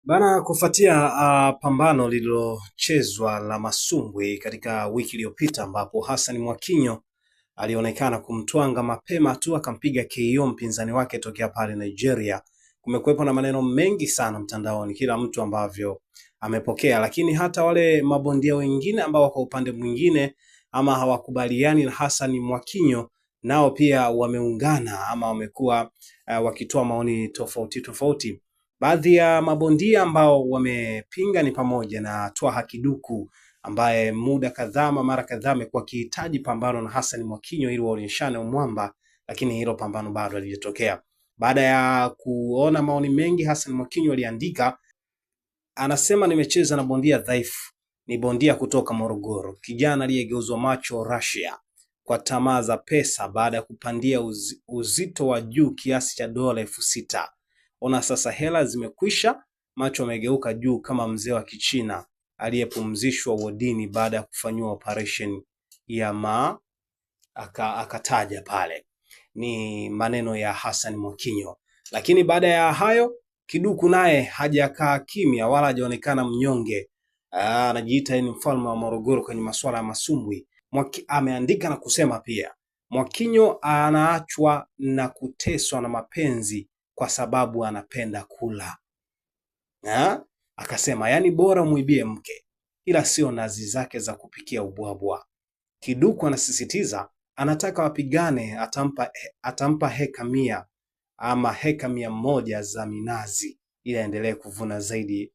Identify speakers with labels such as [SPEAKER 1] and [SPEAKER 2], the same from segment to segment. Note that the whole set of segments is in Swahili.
[SPEAKER 1] Bana, kufuatia pambano lililochezwa la masumbwi katika wiki iliyopita ambapo Hassan Mwakinyo alionekana kumtwanga mapema tu akampiga KO mpinzani wake tokea pale Nigeria. Kumekuwepo na maneno mengi sana mtandaoni, kila mtu ambavyo amepokea, lakini hata wale mabondia wengine ambao kwa upande mwingine ama hawakubaliani na Hassan Mwakinyo nao pia wameungana ama wamekuwa wakitoa maoni tofauti tofauti. Baadhi ya mabondia ambao wamepinga ni pamoja na Twaha Kiduku ambaye muda kadhaa mara kadhaa amekuwa akihitaji pambano na Hassan Mwakinyo ili waonyeshane umwamba, lakini hilo pambano bado halijatokea. Baada ya kuona maoni mengi, Hassan Mwakinyo aliandika, anasema nimecheza na bondia dhaifu, ni bondia kutoka Morogoro, kijana aliyegeuzwa macho Russia kwa tamaa za pesa baada ya kupandia uzito wa juu kiasi cha dola 6,000. Ona sasa hela zimekwisha, macho amegeuka juu kama mzee wa Kichina aliyepumzishwa wodini baada ya kufanywa operation ya akataja pale. Ni maneno ya Hassan Mwakinyo. Lakini baada ya hayo Kiduku naye hajakaa kimya wala hajaonekana mnyonge. Anajiita ni mfalme wa Morogoro kwenye masuala ya masumbwi. Ameandika na kusema pia, Mwakinyo anaachwa na kuteswa na mapenzi kwa sababu anapenda kula. Akasema yani bora muibie mke ila sio nazi zake za kupikia ubwabwa. Kiduku anasisitiza anataka wapigane, atampa heka 100 ama heka 100 za minazi ili aendelee kuvuna zaidi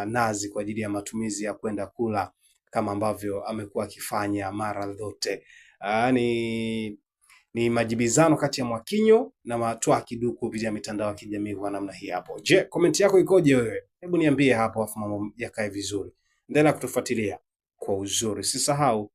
[SPEAKER 1] nazi kwa ajili ya matumizi ya kwenda kula kama ambavyo amekuwa akifanya mara zote. Ni majibizano kati ya Mwakinyo na Twaha Kiduku kupitia mitandao ya kijamii kwa namna hii hapo. Je, comment yako ikoje wewe? Hebu niambie hapo afu mambo yakae vizuri. Endelea kutufuatilia kwa uzuri. Usisahau